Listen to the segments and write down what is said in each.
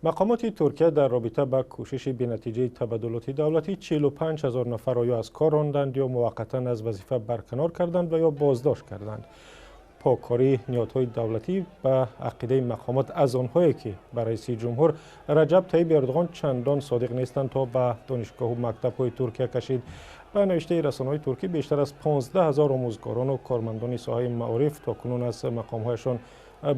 مقامات ترکیه در رابطه با کوشش بی‌نتیجه تبادلات دولتی 45,000 نفر را یا از کار راندند یا موقتا از وظیفه برکنار کردند و یا بازداشت کردند. پاکاری نهادهای دولتی به عقیده مقامات از آنهایی که بر رئیس جمهور رجب طیب اردوغان چندان صادق نیستند تا به دانشگاه و مکتب‌های ترکیه کشید. به نوشته رسانه‌های ترکی بیشتر از 15,000 آموزگاران و کارمندان ساحه معارف تاکنون از مقام‌هایشان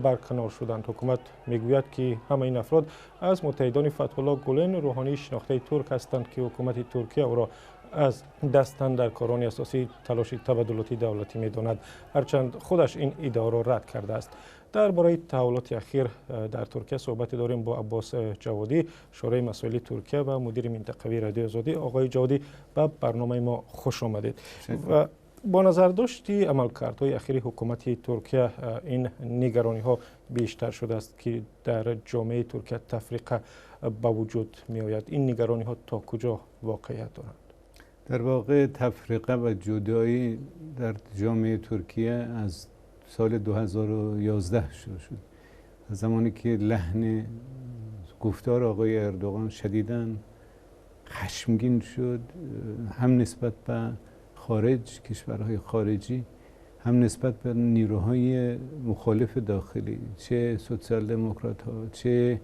برکنار شدند. حکومت میگوید که همه این افراد از متحدان فتح الله گولن روحانی شناخته ترک هستند که حکومت ترکیه او را از دستن در کاران اساسی تلاش تبادلاتی دولتی می‌داند، هرچند خودش این ادعا را رد کرده است. درباره تحولات اخیر در ترکیه صحبت داریم با عباس جوادی، شورای مسائل ترکیه و مدیر منطقوی رادیو آزادی. آقای جوادی، به برنامه ما خوش آمدید. و با نظر داشتی عملکردهای اخیر حکومت ترکیه، این نگرانی ها بیشتر شده است که در جامعه ترکیه تفریقه به وجود می آید. این نگرانی ها تا کجا واقعیت دارند؟ در واقع تفریقه و جدایی در جامعه ترکیه از سال 2011 شروع شد. از زمانی که لحن گفتار آقای اردوغان شدیداً خشمگین شد، هم نسبت به خارج، کشورهای خارجی، هم نسبت به نیروهای مخالف داخلی، چه سوسیال دموکرات ها، چه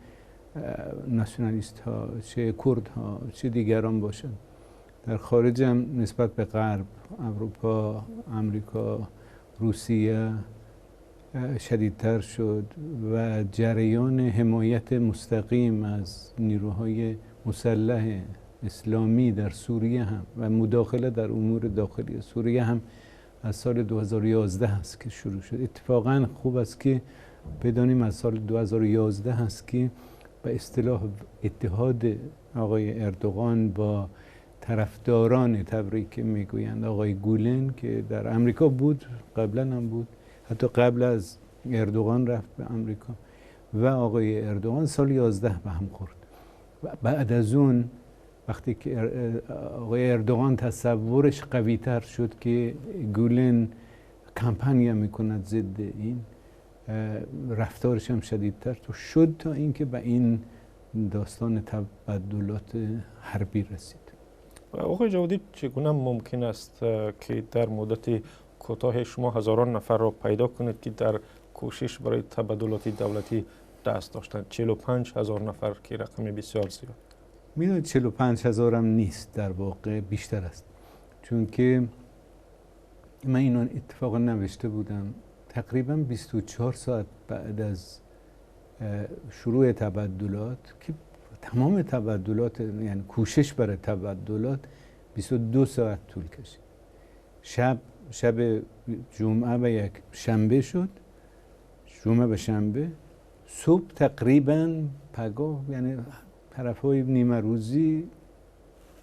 ناسیونالیست ها، چه کرد ها، چه دیگران باشند. در خارج هم نسبت به غرب، اروپا، امریکا، روسیه شدیدتر شد و جریان حمایت مستقیم از نیروهای مسلح اسلامی در سوریه هم و مداخله در امور داخلی سوریه هم از سال 2011 است که شروع شد. اتفاقا خوب است که بدانیم از سال 2011 هست که به اصطلاح اتحاد آقای اردوغان با طرفداران تبریک میگویند آقای گولن که در امریکا بود، قبلا هم بود، حتی قبل از اردوغان رفت به امریکا، و آقای اردوغان سال 11 به هم خورد. و بعد از اون وقتی که آقای اردوغان تصورش قوی تر شد که گولن کمپانی میکند ضد این، رفتارش هم شدیدتر شد تا اینکه به این داستان تبادلات حربی رسید. آقای جوادی، چگونه ممکن است که در مدت کوتاه شما هزاران نفر را پیدا کنید که در کوشش برای تبادلات دولتی دست داشتند؟ 45,000 نفر که رقم بسیار زیاد. میدونید 45,000 هم نیست، در واقع بیشتر است، چون که من اینو اتفاقا نوشته بودم تقریبا 24 ساعت بعد از شروع تبادلات که تمام تبادلات، یعنی کوشش برای تبادلات 22 ساعت طول کشید. شب جمعه و یک شنبه شد، جمعه به شنبه، صبح تقریبا پگاه، یعنی طرفای نیمه روزی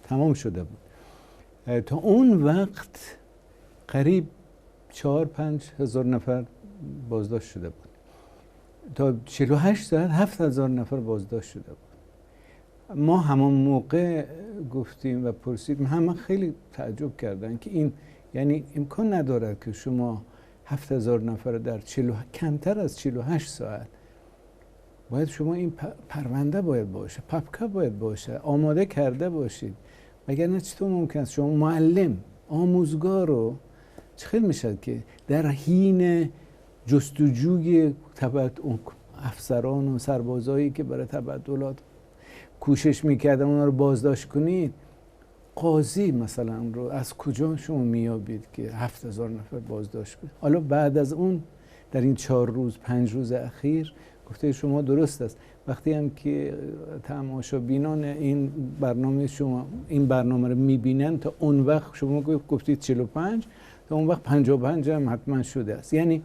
تمام شده بود. تا اون وقت قریب 4-5 هزار نفر بازداشت شده بود. تا 48 ساعت 7,000 نفر بازداشت شده بود. ما همون موقع گفتیم و پرسیدیم، همه خیلی تعجب کردن که این یعنی امکان نداره که شما 7,000 نفر در کمتر از 48 ساعت باید شما این پرونده باید باشه، پاپکا باید باشه، آماده کرده باشید. وگرنه چطور ممکن است شما معلم، آموزگار رو چخیل میشه که در حین جستجوی افسران و سربازایی که برای تبادلات کوشش میکردن اونا رو بازداشت کنید، قاضی مثلا رو از کجا شما میابید که 7,000 نفر بازداشت کنید؟ حالا بعد از اون در این 4 روز 5 روز اخیر گفته شما درست است، وقتی هم که تماشابینان این برنامه شما این برنامه رو میبینن، تا اون وقت شما گفتید 45، تا اون وقت 55 هم حتما شده است. یعنی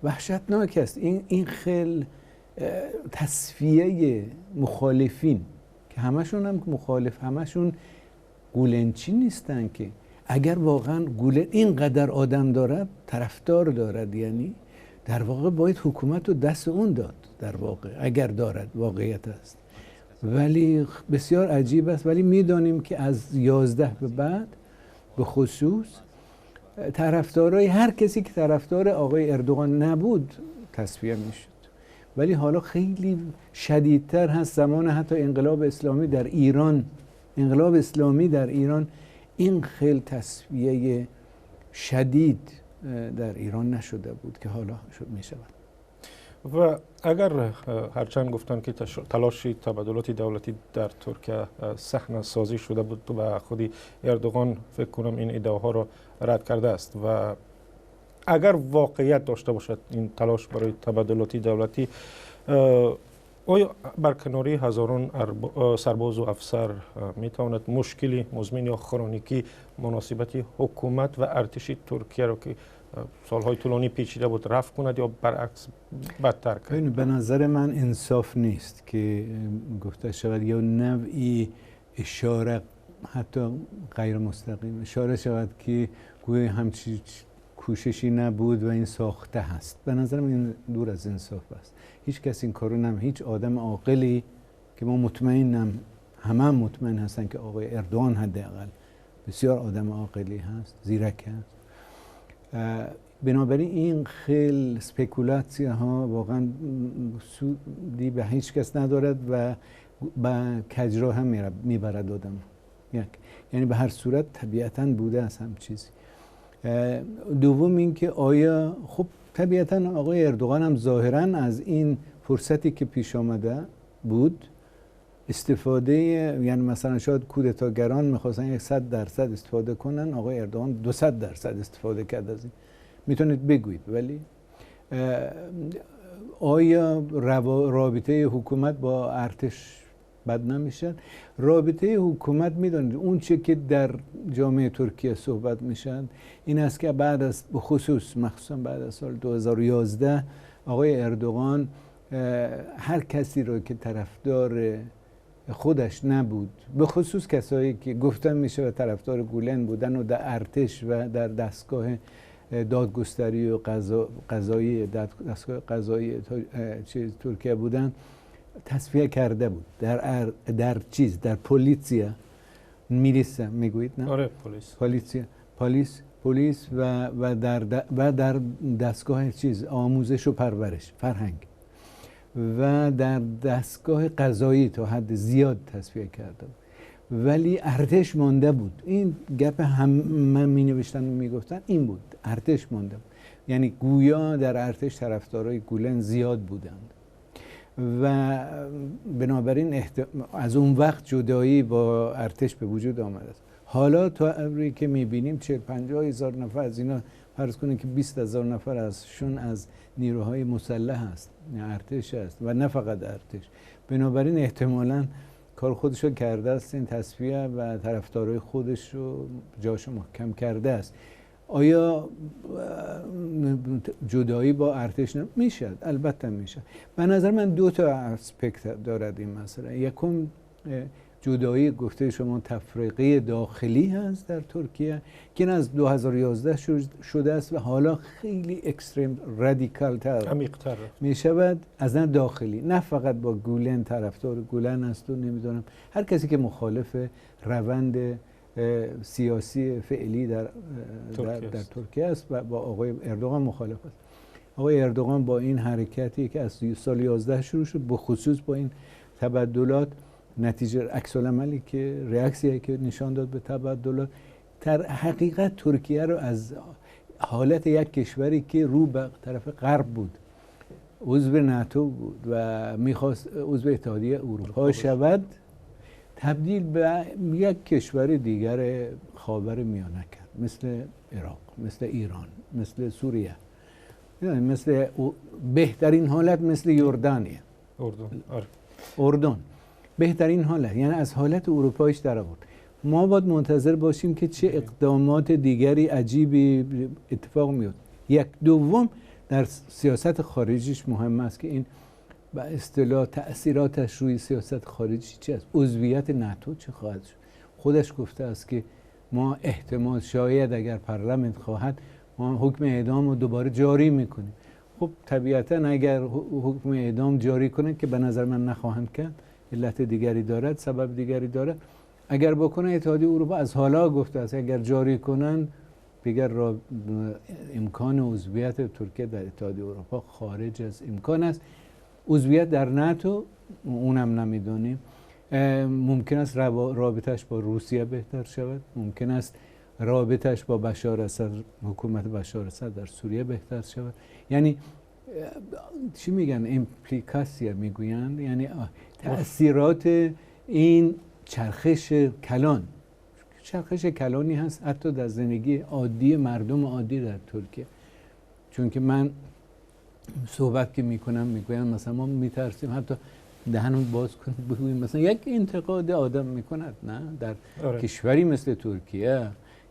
وحشتناک است. این خیلی تصفیه مخالفین که همشون هم مخالف، همشون گولنچی نیستن که اگر واقعا گولن اینقدر آدم دارد، طرفدار دارد، یعنی در واقع باید حکومت رو دست اون داد، در واقع اگر دارد، واقعیت است. ولی بسیار عجیب است. ولی میدانیم که از 11 به بعد به خصوص طرفدارای هر کسی که طرفدار آقای اردوغان نبود تصفیه میشد ولی حالا خیلی شدیدتر هست. زمان حتی انقلاب اسلامی در ایران، انقلاب اسلامی در ایران این خیلی تصفیه شدید در ایران نشده بود که حالا می شود. و اگر هرچند گفتن که تلاش تبادلات دولتی در ترکیه صحنه سازی شده بود و خودی اردوغان فکر کنم این ادعاها را رد کرده است و اگر واقعیت داشته باشد این تلاش برای تبادلات دولتی، آیا برکناری هزاران سرباز و افسر میتواند مشکلی مزمن یا کرونیکی مناسبت حکومت و ارتش ترکیه را که سالهای طولانی پیچیده بود رفع کند یا برعکس بدتر کند؟ به نظر من انصاف نیست که گفته شود یا نوعی اشاره، حتی غیر مستقیم اشاره شود که گویا همچی کوششی نبود و این ساخته هست. به نظر من این دور از انصاف است. هیچ کس این کارو نمی‌کنه. هیچ آدم عاقلی که ما مطمئنم همه مطمئن هستن که آقای اردوغان حداقل بسیار آدم عاقلی هست، زیرک هست. بنابراین این خیلی سپکولاتsia ها واقعا سودی به هیچ کس ندارد و به کجرا هم میبرد آدم. یعنی به هر صورت طبیعتاً بوده است هم چیزی. دوم اینکه آیا خب طبیعتاً آقای اردوغان هم ظاهراً از این فرصتی که پیش آمده بود استفاده، یعنی مثلا شاید کودتاگران میخواستن 100% استفاده کنن، آقای اردوغان 200% استفاده کرد از این. میتونید بگویید. ولی آیا رابطه حکومت با ارتش بد نمیشه؟ رابطه حکومت میدونید اون چه که در جامعه ترکیه صحبت میشن این است که بعد از بخصوص مخصوصا بعد از سال 2011 آقای اردوغان هر کسی رو که طرفدار خودش نبود، به خصوص کسایی که گفتن میشه و طرفدار گولن بودن و در ارتش و در دستگاه دادگستری و قضایی دستگاه قضایی ترکیه بودن تصفیه کرده بود. در پلیسیا میلیسا میگویید نه؟ آره پلیس و در دستگاه آموزش و پرورش فرهنگ و در دستگاه قضایی تا حد زیاد تصفیه کرده بود. ولی ارتش مانده بود. این گپ هم من می نوشتن و می گفتن این بود، ارتش مانده بود. یعنی گویا در ارتش طرفدارای گولن زیاد بودند و بنابراین از اون وقت جدایی با ارتش به وجود آمده است. حالا تا که می بینیم 40-50 هزار نفر از اینا، فرض کنید که 20,000 نفر ازشون از نیروهای مسلح هست، ارتش است و نه فقط ارتش. بنابراین احتمالاً کار خودش رو کرده است، این تصفیه و طرفدارای خودش رو جاشو محکم کرده است. آیا جدایی با ارتش میشه؟ البته میشه. به نظر من دو تا اسپکت دارد این مسئله. یکم جدایی گفته شما تفرقه داخلی هست در ترکیه که از 2011 شده است و حالا خیلی اکستریم رادیکال تر عمیق‌تر می شود از نه داخلی، نه فقط با گولن، طرفدار گولن است و نمیدونم هر کسی که مخالف روند سیاسی فعلی در ترکیه است و با آقای اردوغان مخالف است. آقای اردوغان با این حرکتی که از سال 11 شروع شد، به خصوص با این تبادلات، نتیجه عکس العملی که ریاکسیه که نشان داد به تبادلات، در حقیقت ترکیه رو از حالت یک کشوری که رو به طرف غرب بود، عضو ناتو بود و میخواست عضو اتحادیه اروپا شود، تبدیل به یک کشور دیگر خاور میانه کرد، مثل عراق، مثل ایران، مثل سوریه، مثل بهترین حالت مثل یوردانیه، اردن بهترین حالت، یعنی از حالت اروپایش در آورد. ما باید منتظر باشیم که چه اقدامات دیگری عجیبی اتفاق میفته. یک دوم در سیاست خارجیش مهم است که این به اصطلاح تأثیراتش روی سیاست خارجی چی است؟ عضویت ناتو چه خواهد شد؟ خودش گفته است که ما احتمال شاید اگر پارلمان خواهد ما حکم اعدام رو دوباره جاری میکنیم. خب طبیعتا اگر حکم اعدام جاری کنند که به نظر من نخواهند کرد، علت دیگری دارد، سبب دیگری دارد، اگر بکنه اتحادیه اروپا از حالا گفته است اگر جاری کنن دیگر امکان عضویت ترکیه در اتحادیه اروپا خارج از امکان است. عضویت در ناتو اونم نمیدونیم. ممکن است رابطش با روسیه بهتر شود، ممکن است رابطش با بشار اسد، حکومت بشار اسد در سوریه بهتر شود. یعنی چی میگن، امپلیکاسیا میگویند، یعنی تأثیرات این چرخش کلانی هست حتی در زندگی عادی مردم عادی در ترکیه. چون که من صحبت که میکنم میگویم مثلا ما میترسیم حتی دهنم باز کنیم بگوییم مثلا یک انتقاد آدم میکند، نه در کشوری مثل ترکیه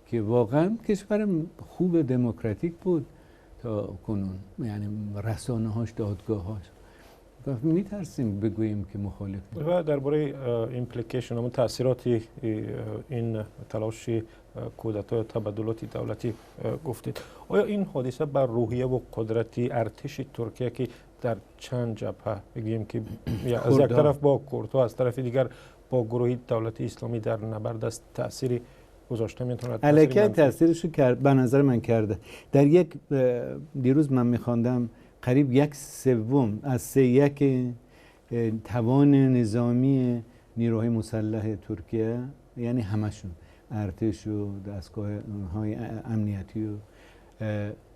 که واقعا کشور خوب دموکراتیک بود تا کنون، یعنی رسانه هاش، دادگاه هاش، میترسیم بگوییم که مخالف. و درباره ایمپلیکیشن همون تاثیراتی این تلاش کودتا تبادلات دولتی گفتید، آیا این حادثه بر روحیه و قدرتی ارتش ترکیه که در چند جبهه بگیم که از یک طرف با کردها از طرف دیگر با گروه دولتی اسلامی در نبرد است تأثیری گذاشته میتونه؟ الکی تأثیرشو به نظر من کرده. در یک دیروز من میخواندم قریب 1/3 از 3/1 توان نظامی نیروهای مسلح ترکیه، یعنی همشون، ارتش و دستگاه های امنیتی و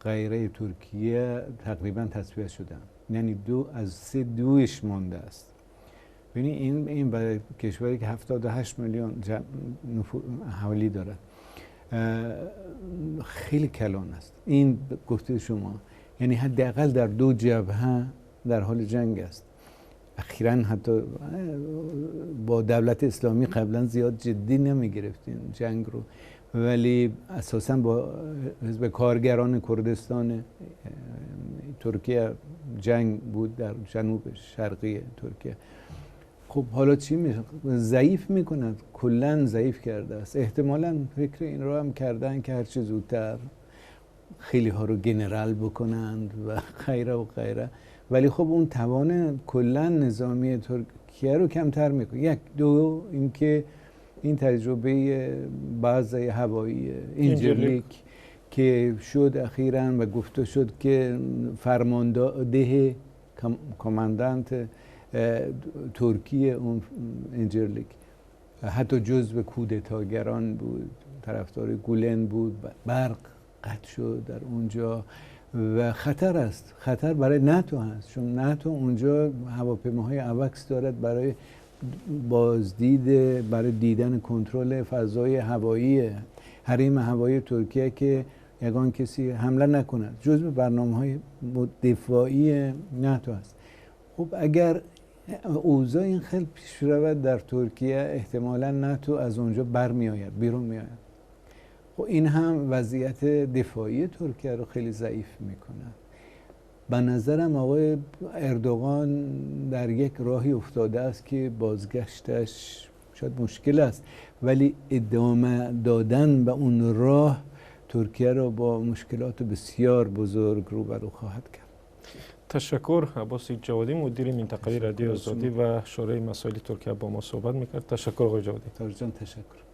غیره ترکیه تقریبا تصفیه شدن، یعنی 2 از 3 دویش مانده است. ببینید این برای کشوری که 78 میلیون حوالی داره خیلی کلان است. این گفته شما، یعنی حداقل در 2 جبهه در حال جنگ است. اخیراً حتی با دولت اسلامی قبلا زیاد جدی نمی گرفتین جنگ رو، ولی اساساً با حزب کارگران کردستان ترکیه جنگ بود در جنوب شرقی ترکیه. خب حالا چی میشه؟ ضعیف میکند، کلاً ضعیف کرده است. احتمالاً فکر این رو هم کردن که هرچه زودتر خیلی ها رو گنرال بکنند و غیره و غیره، ولی خب اون توان کلا نظامی ترکیه رو کمتر میکنه. 1 2 اینکه این تجربه بعضی هوایی اینجرلیک که شد اخیراً و گفته شد که فرمانده کماندانت ترکیه اون اینجرلیک حتی جزو کودتاگران بود، طرفدار گولن بود، برق قطع شد در اونجا و خطر است، خطر برای ناتو هست، چون ناتو اونجا هواپیماهای اوکس دارد برای بازدید، برای دیدن کنترل فضای هوایی حریم هوایی ترکیه که یگان کسی حمله نکند، جزو برنامه‌های دفاعی ناتو است. خب اگر اوضاع این خیلی پیش رود در ترکیه، احتمالاً ناتو از اونجا بیرون میآید. خب این هم وضعیت دفاعی ترکیه رو خیلی ضعیف میکنه. به نظرم آقای اردوغان در یک راهی افتاده است که بازگشتش شاید مشکل است، ولی ادامه دادن به اون راه ترکیه رو با مشکلات بسیار بزرگ روبرو خواهد کرد. تشکر. عباس جوادی، مدیر منطقه‌ای رادیو آزادی و شورای مسائل ترکیه با ما صحبت میکرد. تشکر آقای جوادی. تاج جان تشکر.